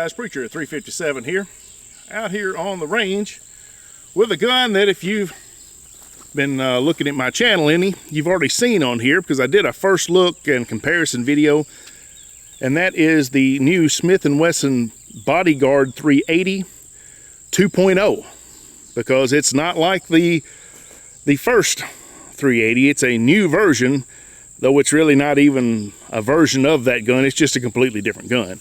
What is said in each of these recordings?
guys, Preacher 357 here, out here on the range with a gun that if you've been looking at my channel any, you've already seen on here because I did a first look and comparison video, and that is the new Smith and Wesson Bodyguard 380 2.0, because it's not like the first 380. It's a new version, though it's really not even a version of that gun. It's just a completely different gun.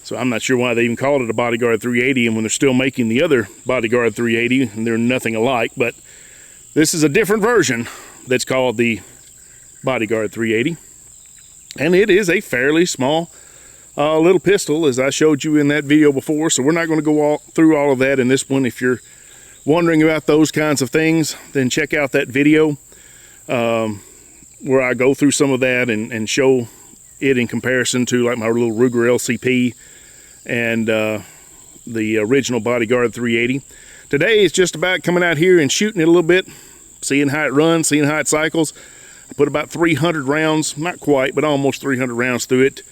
So I'm not sure why they even called it a Bodyguard 380, and when they're still making the other Bodyguard 380 and they're nothing alike. But this is a different version that's called the Bodyguard 380, and it is a fairly small little pistol, as I showed you in that video before. So we're not going to go through all of that in this one. If you're wondering about those kinds of things, then check out that video where I go through some of that and show it in comparison to like my little Ruger LCP and the original Bodyguard 380. Today is just about coming out here and shooting it a little bit, seeing how it runs, seeing how it cycles. I put about 300 rounds, not quite, but almost 300 rounds through it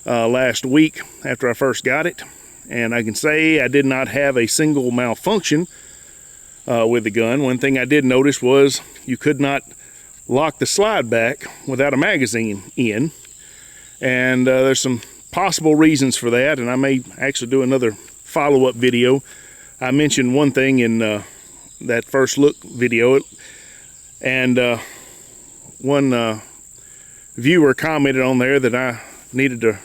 last week after I first got it. And I can say I did not have a single malfunction with the gun. One thing I did notice was you could not lock the slide back without a magazine in. And there's some possible reasons for that, and I may actually do another follow-up video. I mentioned one thing in that first look video, and one viewer commented on there that I needed to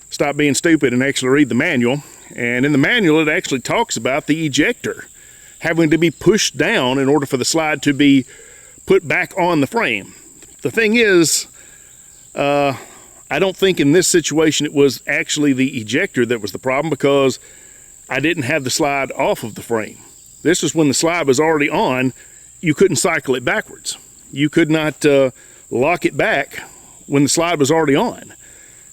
stop being stupid and actually read the manual. And in the manual it actually talks about the ejector having to be pushed down in order for the slide to be put back on the frame. The thing is, I don't think in this situation it was actually the ejector that was the problem, because I didn't have the slide off of the frame. This was when the slide was already on. You couldn't cycle it backwards. You could not lock it back when the slide was already on.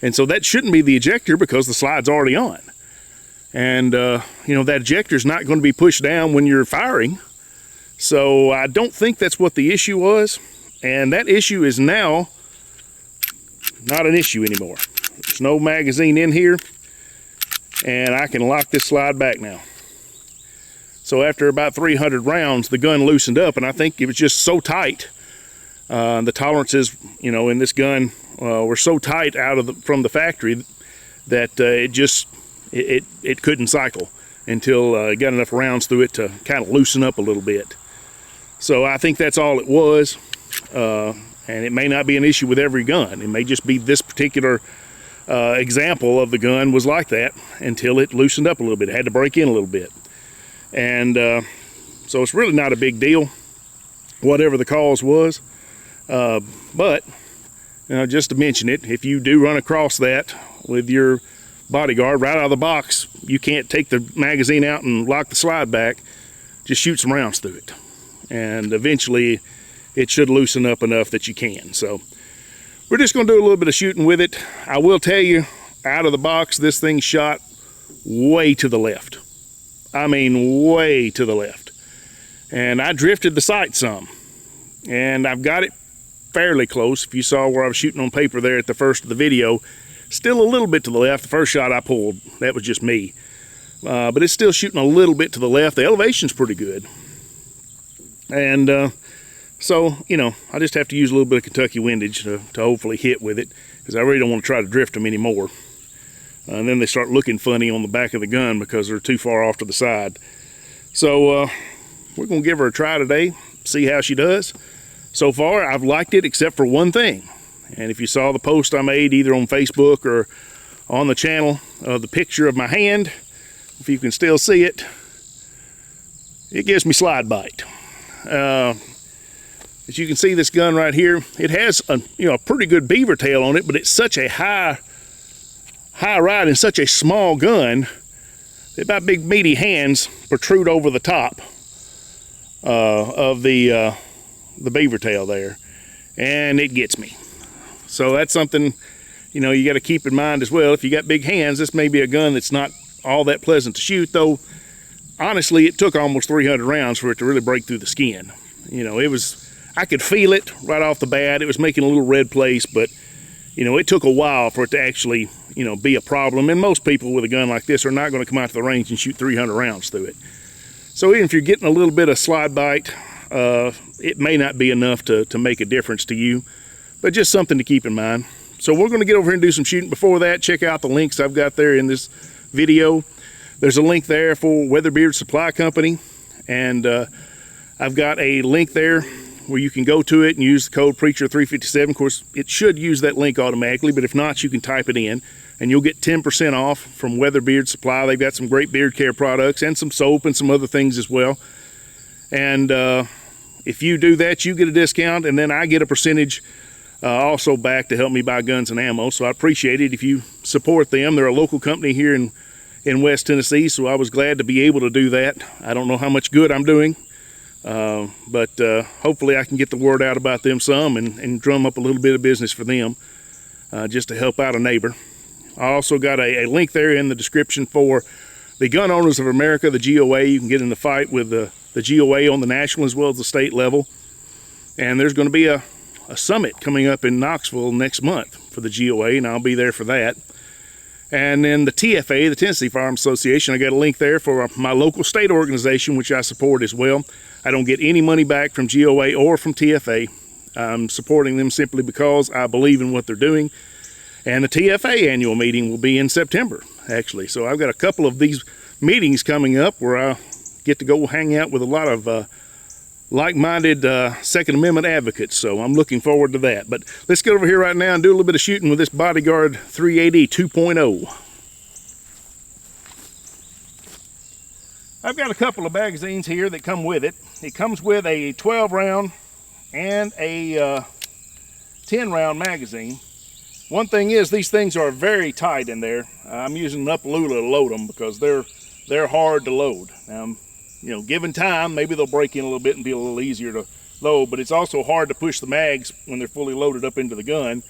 And so that shouldn't be the ejector, because the slide's already on. And, you know, that ejector is not going to be pushed down when you're firing. So I don't think that's what the issue was. And that issue is now not an issue anymore. There's no magazine in here, and I can lock this slide back now. So after about 300 rounds, the gun loosened up, and I think it was just so tight. The tolerances, you know, in this gun were so tight from the factory that it couldn't cycle until it got enough rounds through it to kind of loosen up a little bit. So I think that's all it was. And it may not be an issue with every gun. It may just be this particular example of the gun was like that until it loosened up a little bit. It had to break in a little bit. And so it's really not a big deal, whatever the cause was. But, you know, just to mention it, if you do run across that with your Bodyguard right out of the box, you can't take the magazine out and lock the slide back. Just shoot some rounds through it. And eventually it should loosen up enough that you can. So we're just going to do a little bit of shooting with it. I will tell you, out of the box, this thing shot way to the left. I mean, way to the left. And I drifted the sight some. And I've got it fairly close. If you saw where I was shooting on paper there at the first of the video, still a little bit to the left. The first shot I pulled, that was just me. But it's still shooting a little bit to the left. The elevation's pretty good. And so, you know, I just have to use a little bit of Kentucky windage to hopefully hit with it, because I really don't want to try to drift them anymore. And then they start looking funny on the back of the gun because they're too far off to the side. So we're going to give her a try today, see how she does. So far, I've liked it except for one thing. And if you saw the post I made either on Facebook or on the channel of the picture of my hand, if you can still see it, it gives me slide bite. As you can see, this gun right here, it has a pretty good beaver tail on it, but it's such a high ride and such a small gun that my big meaty hands protrude over the top of the beaver tail there, and it gets me. So that's something, you know, you got to keep in mind as well. If you got big hands, this may be a gun that's not all that pleasant to shoot, though honestly it took almost 300 rounds for it to really break through the skin. You know, I could feel it right off the bat. It was making a little red place, but you know, it took a while for it to actually, you know, be a problem. And most people with a gun like this are not going to come out to the range and shoot 300 rounds through it. So even if you're getting a little bit of slide bite, it may not be enough to make a difference to you, but just something to keep in mind. So we're going to get over here and do some shooting. Before that, check out the links I've got there in this video. There's a link there for Weatherbeard Supply Company, and I've got a link there where you can go to it and use the code PREACHER357. Of course, it should use that link automatically, but if not, you can type it in, and you'll get 10% off from Weatherbeard Supply. They've got some great beard care products and some soap and some other things as well. And if you do that, you get a discount, and then I get a percentage also back to help me buy guns and ammo. So I appreciate it if you support them. They're a local company here in West Tennessee, so I was glad to be able to do that. I don't know how much good I'm doing, but hopefully I can get the word out about them some and drum up a little bit of business for them, just to help out a neighbor. I also got a link there in the description for the Gun Owners of America, the GOA. You can get in the fight with the GOA on the national as well as the state level. And there's going to be a summit coming up in Knoxville next month for the GOA, and I'll be there for that. And then the TFA, the Tennessee Firearms Association, I got a link there for my local state organization, which I support as well. I don't get any money back from GOA or from TFA. I'm supporting them simply because I believe in what they're doing. And the TFA annual meeting will be in September, actually. So I've got a couple of these meetings coming up where I get to go hang out with a lot of like-minded Second Amendment advocates, so I'm looking forward to that. But let's get over here right now and do a little bit of shooting with this Bodyguard 380 2.0. I've got a couple of magazines here that come with it. It comes with a 12-round and a 10-round magazine. One thing is, these things are very tight in there. I'm using an Up-Lula to load them because they're hard to load. Now, you know, given time, maybe they'll break in a little bit and be a little easier to load, but it's also hard to push the mags when they're fully loaded up into the gun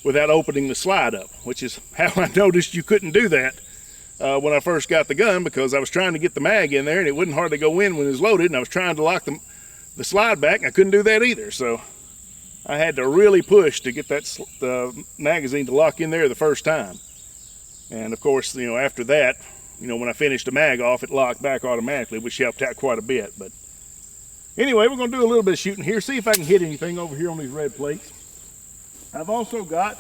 without opening the slide up, which is how I noticed you couldn't do that when I first got the gun, because I was trying to get the mag in there and it wouldn't hardly go in when it was loaded, and I was trying to lock the slide back and I couldn't do that either. So I had to really push to get the magazine to lock in there the first time. And of course, you know, after that, you know, when I finished the mag off, it locked back automatically, which helped out quite a bit. But anyway, we're going to do a little bit of shooting here, see if I can hit anything over here on these red plates. I've also got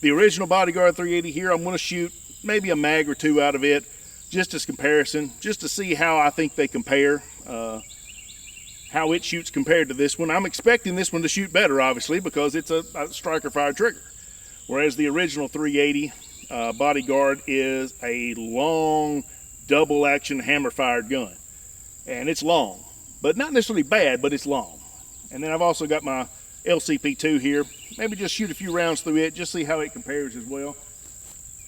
the original Bodyguard 380 here. I'm going to shoot maybe a mag or two out of it, just as comparison, just to see how I think they compare, how it shoots compared to this one. I'm expecting this one to shoot better, obviously, because it's a striker fired trigger, whereas the original 380 Bodyguard is a long double action hammer fired gun, and it's long, but not necessarily bad, but it's long. And then I've also got my LCP2 here. Maybe just shoot a few rounds through it, just see how it compares as well,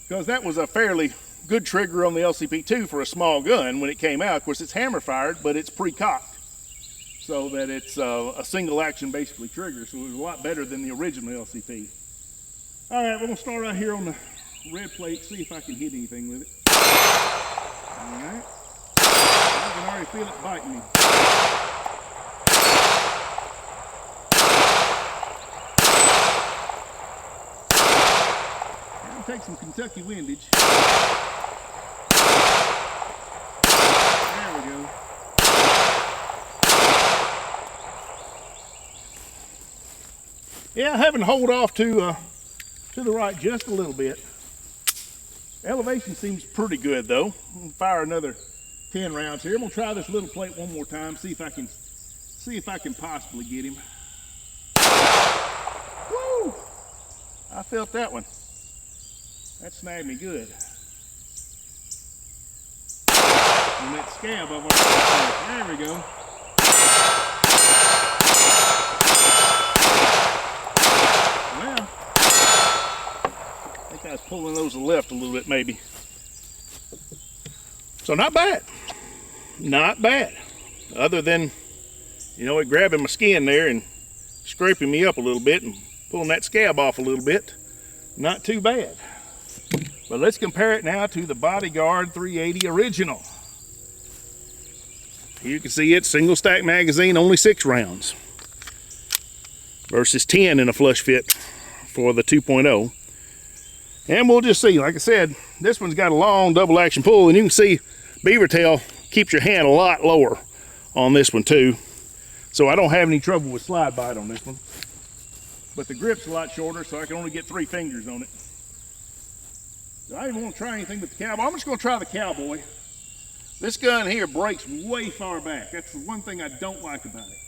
because that was a fairly good trigger on the LCP2 for a small gun when it came out. Of course, it's hammer fired, but it's pre-cocked, so that it's a single action basically trigger, so it was a lot better than the original LCP. All right, we're gonna start right here on the red plate, see if I can hit anything with it. All right. I can already feel it biting me. I'll take some Kentucky windage. There we go. Yeah, having to hold off to the right just a little bit. Elevation seems pretty good though. I'm gonna fire another 10 rounds here. I'm gonna try this little plate one more time, see if I can possibly get him. Woo! I felt that one. That snagged me good. And that scab over there. There we go. Well, I was pulling those to the left a little bit maybe. So not bad. Not bad. Other than, you know, it grabbing my skin there and scraping me up a little bit and pulling that scab off a little bit. Not too bad. But let's compare it now to the Bodyguard 380 original. You can see it's single stack magazine, only 6 rounds. Versus 10 in a flush fit for the 2.0. And we'll just see. Like I said, this one's got a long double action pull, and you can see beaver tail keeps your hand a lot lower on this one too. So I don't have any trouble with slide bite on this one. But the grip's a lot shorter, so I can only get 3 fingers on it. So I didn't want to try anything with the cowboy. I'm just going to try the cowboy. This gun here breaks way far back. That's the one thing I don't like about it.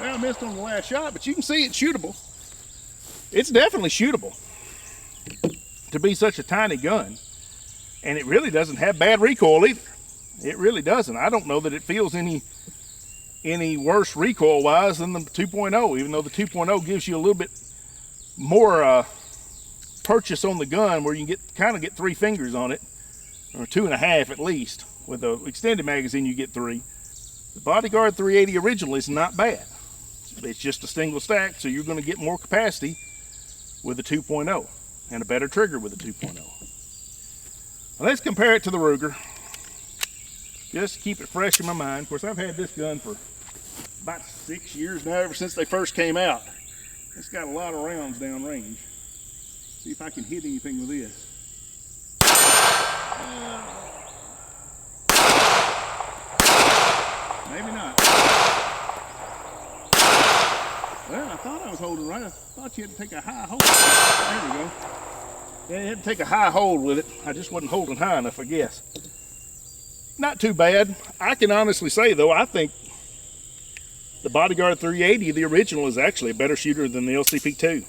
Well, I missed on the last shot, but you can see it's shootable. It's definitely shootable to be such a tiny gun. And it really doesn't have bad recoil either. It really doesn't. I don't know that it feels any worse recoil-wise than the 2.0, even though the 2.0 gives you a little bit more purchase on the gun, where you can kind of get 3 fingers on it, or 2.5 at least. With the extended magazine, you get 3. The Bodyguard 380 original is not bad. It's just a single stack, so you're going to get more capacity with the 2.0 and a better trigger with the 2.0. Now let's compare it to the Ruger. Just keep it fresh in my mind. Of course, I've had this gun for about 6 years now, ever since they first came out. It's got a lot of rounds down range. See if I can hit anything with this. Maybe not. Well, I thought I was holding right. I thought you had to take a high hold. There we go. Yeah, you had to take a high hold with it. I just wasn't holding high enough, I guess. Not too bad. I can honestly say, though, I think the Bodyguard 380, the original, is actually a better shooter than the LCP2.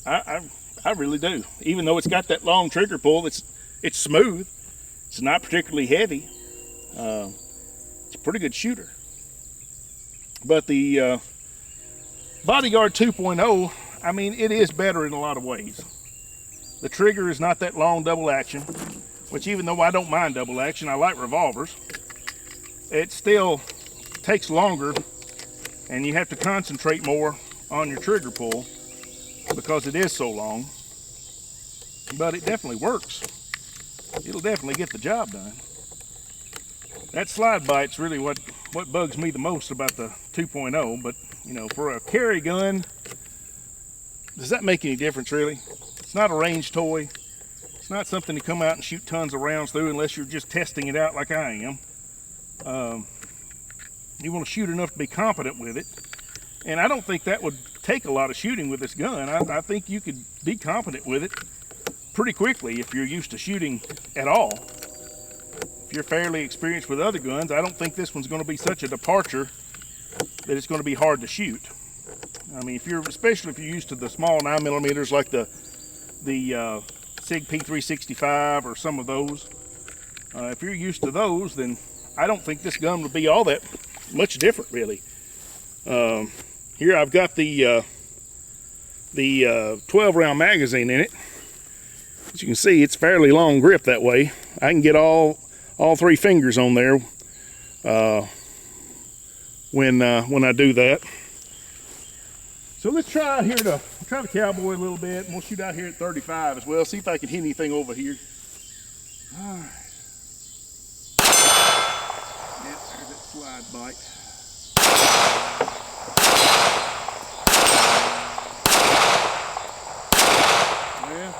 I really do. Even though it's got that long trigger pull, it's smooth. It's not particularly heavy. It's a pretty good shooter. But the Bodyguard 2.0, I mean, it is better in a lot of ways. The trigger is not that long double action, which, even though I don't mind double action, I like revolvers. It still takes longer, and you have to concentrate more on your trigger pull because it is so long. But it definitely works. It'll definitely get the job done. That slide bite's really what bugs me the most about the 2.0, but you know, for a carry gun, does that make any difference really? It's not a range toy. It's not something to come out and shoot tons of rounds through unless you're just testing it out like I am. You want to shoot enough to be competent with it. And I don't think that would take a lot of shooting with this gun. I think you could be competent with it pretty quickly if you're used to shooting at all. If you're fairly experienced with other guns, I don't think this one's going to be such a departure that it's going to be hard to shoot. I mean, especially if you're used to the small 9mm like the SIG P365 or some of those. If you're used to those, then I don't think this gun would be all that much different, really. Here I've got the 12-round magazine in it. As you can see, it's fairly long grip that way. I can get all 3 fingers on there when I do that. So let's try out here try the cowboy a little bit, and we'll shoot out here at 35 as well. See if I can hit anything over here. All right. Yep, there's that slide bite. Yeah.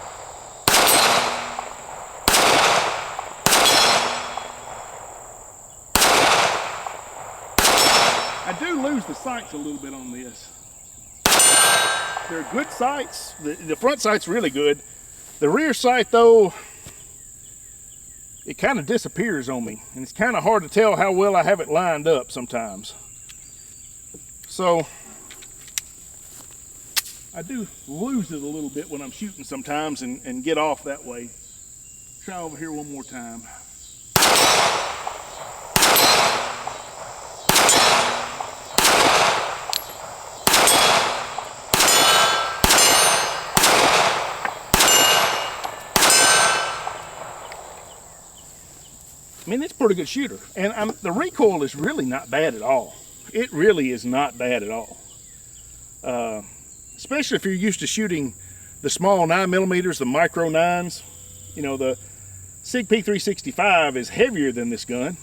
I do lose the sights a little bit on this. They're good sights. The front sight's really good. The rear sight, though, it kind of disappears on me, and it's kind of hard to tell how well I have it lined up sometimes. So I do lose it a little bit when I'm shooting sometimes and get off that way. Try over here one more time. I mean, it's a pretty good shooter, and the recoil is really not bad at all. It really is not bad at all. Especially if you're used to shooting the small 9mm, the micro 9s. You know, the SIG P365 is heavier than this gun.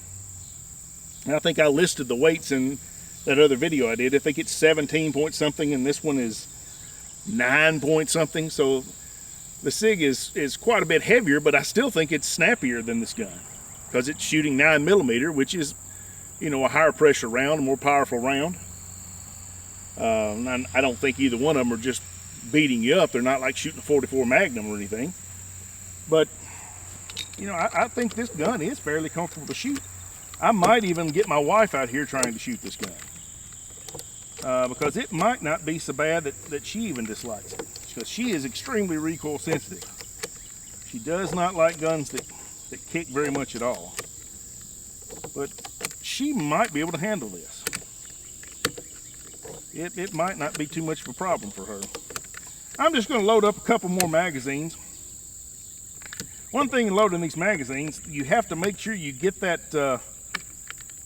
And I think I listed the weights in that other video I did. I think it's 17 point something, and this one is 9 point something. So the SIG is quite a bit heavier, but I still think it's snappier than this gun because it's shooting 9mm, which is, you know, a higher pressure round, a more powerful round. I don't think either one of them are just beating you up. They're not like shooting a 44 Magnum or anything. But, you know, I think this gun is fairly comfortable to shoot. I might even get my wife out here trying to shoot this gun. Because it might not be so bad that she even dislikes it. Because she is extremely recoil sensitive. She does not like guns that kick very much at all. But she might be able to handle this. It might not be too much of a problem for her. I'm just going to load up a couple more magazines. One thing in loading these magazines, you have to make sure you get that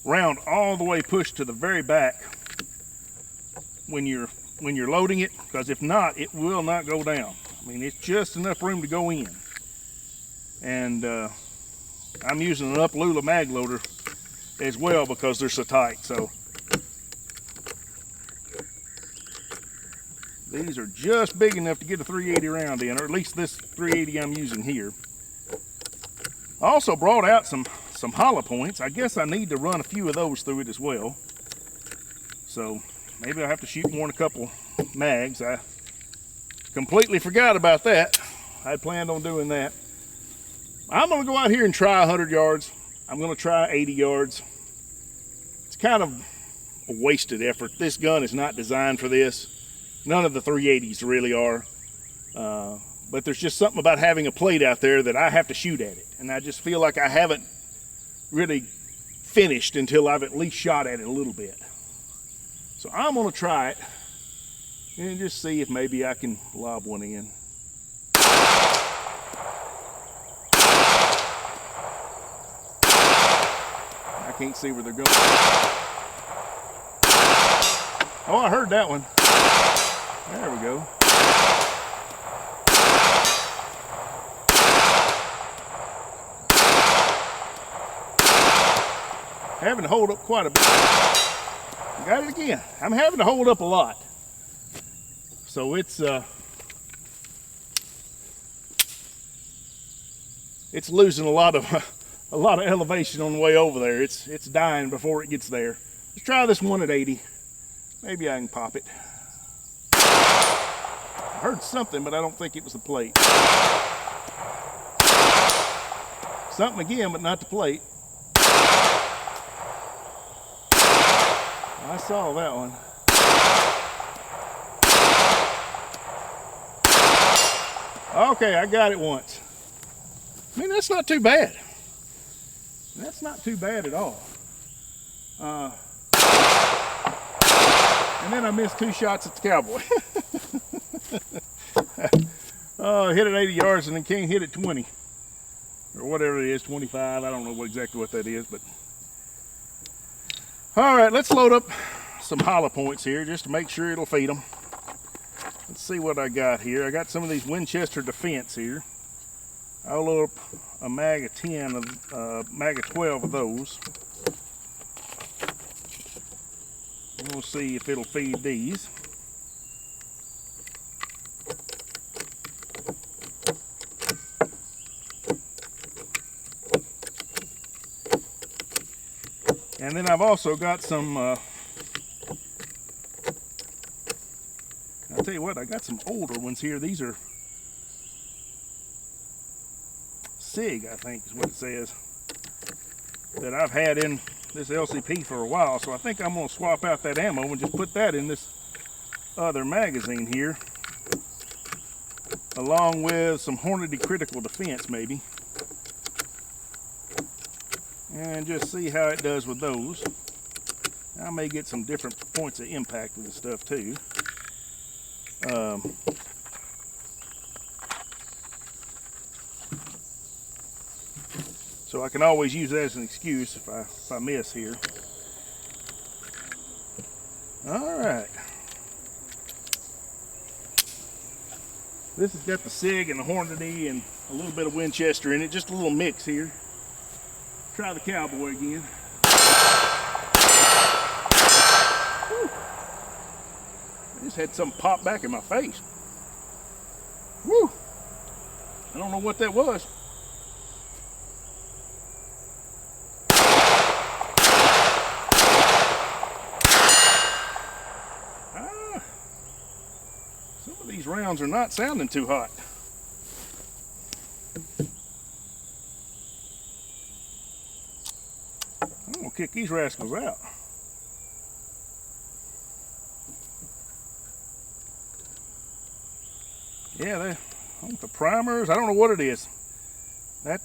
round all the way pushed to the very back when you're loading it, because if not, it will not go down. I mean, it's just enough room to go in. And I'm using an Lula mag loader as well because they're so tight. So these are just big enough to get a 380 round in, or at least this 380 I'm using here. I also brought out some hollow points. I guess I need to run a few of those through it as well. So maybe I'll have to shoot more than a couple mags. I completely forgot about that. I had planned on doing that. I'm going to go out here and try 100 yards. I'm going to try 80 yards. It's kind of a wasted effort. This gun is not designed for this. None of the 380s really are. But there's just something about having a plate out there that I have to shoot at it. And I just feel like I haven't really finished until I've at least shot at it a little bit. So I'm going to try it and just see if maybe I can lob one in. I can't see where they're going. Oh, I heard that one. There we go. Having to hold up quite a bit. Got it again. I'm having to hold up a lot. So it's losing a lot of elevation on the way over there. It's dying before it gets there. Let's try this one at 80. Maybe I can pop it. I heard something, but I don't think it was the plate. Something again, but not the plate. I saw that one. Okay, I got it once. I mean, that's not too bad. That's not too bad at all. And then I missed 2 shots at the cowboy. Oh, I hit it 80 yards and then can't hit it 20. Or whatever it is, 25. I don't know exactly what that is, but. All right, let's load up some hollow points here just to make sure it'll feed them. Let's see what I got here. I got some of these Winchester Defense here. I'll load up a mag of 10, mag of 12 of those. And we'll see if it'll feed these. And then I've also got some, I'll tell you what, I got some older ones here. These are SIG, I think is what it says, that I've had in this LCP for a while. So I think I'm going to swap out that ammo and just put that in this other magazine here, along with some Hornady Critical Defense maybe. And just see how it does with those. I may get some different points of impact with this stuff too. So I can always use that as an excuse if I miss here. All right. This has got the SIG and the Hornady and a little bit of Winchester in it, just a little mix here. Try the cowboy again. Just had something pop back in my face. Woo! I don't know what that was. Some of these rounds are not sounding too hot. I'm gonna kick these rascals out. Yeah, I want the primers. I don't know what it is. That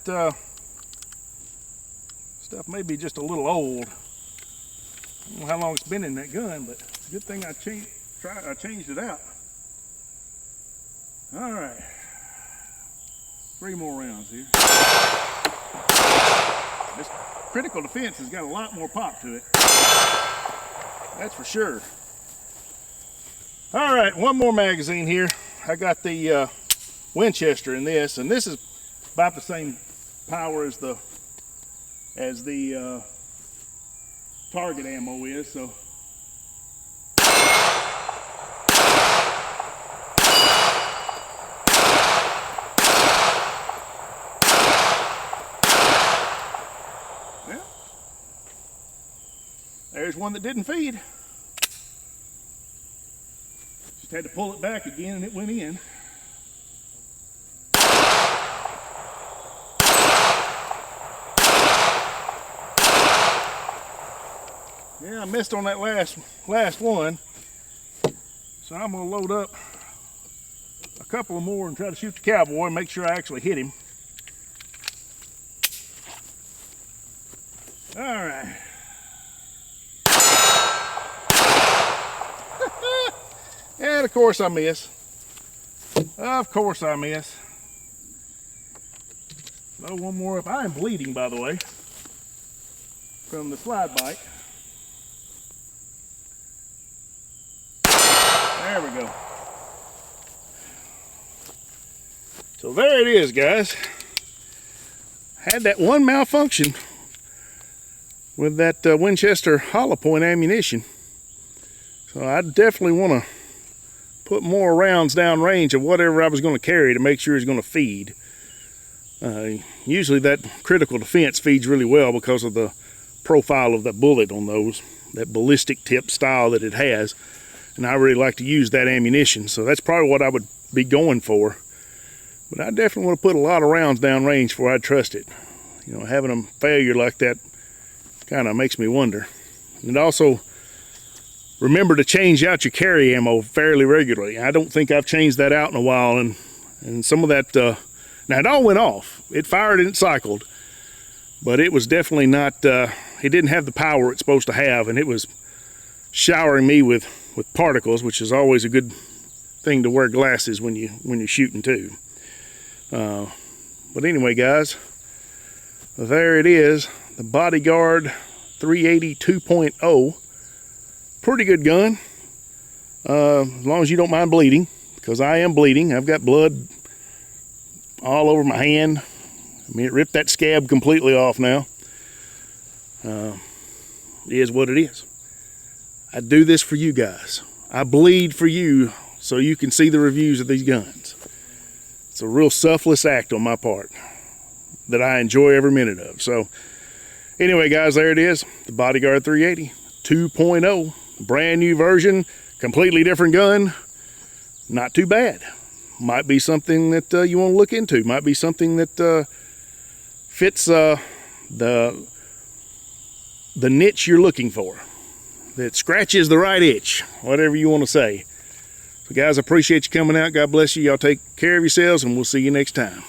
stuff may be just a little old. I don't know how long it's been in that gun, but it's a good thing I changed it out. All right, 3 more rounds here. This critical defense has got a lot more pop to it. That's for sure. All right, 1 more magazine here. I got the Winchester in this, and this is about the same power as the target ammo is. So yeah, there's one that didn't feed. Just had to pull it back again and it went in. Yeah, I missed on that last one. So I'm gonna load up a couple more and try to shoot the cowboy and make sure I actually hit him. All right. And of course I miss. Of course I miss. Load one more up. I am bleeding, by the way, from the slide bite. There we go. So there it is, guys. Had that one malfunction with that Winchester hollow point ammunition. So I definitely want to put more rounds down range of whatever I was going to carry to make sure it's going to feed. Usually that critical defense feeds really well because of the profile of that bullet on those, that ballistic tip style that it has. And I really like to use that ammunition, so that's probably what I would be going for. But I definitely want to put a lot of rounds down range before I trust it. You know, having a failure like that kind of makes me wonder. And also, remember to change out your carry ammo fairly regularly. I don't think I've changed that out in a while, and some of that, now it all went off. It fired and it cycled, but it was definitely not, it didn't have the power it's supposed to have, and it was showering me with particles, which is always a good thing to wear glasses when you're shooting too. But anyway, guys, there it is, the Bodyguard 380 2.0. Pretty good gun, as long as you don't mind bleeding, because I am bleeding. I've got blood all over my hand. I mean, it ripped that scab completely off now. It is what it is. I do this for you guys. I bleed for you so you can see the reviews of these guns. It's a real selfless act on my part that I enjoy every minute of. So anyway, guys, there it is, the Bodyguard 380 2.0, brand new version, completely different gun. Not too bad. Might be something that you want to look into. Might be something that fits the niche you're looking for, that scratches the right itch, whatever you want to say. So guys, I appreciate you coming out. God bless you. Y'all take care of yourselves, and we'll see you next time.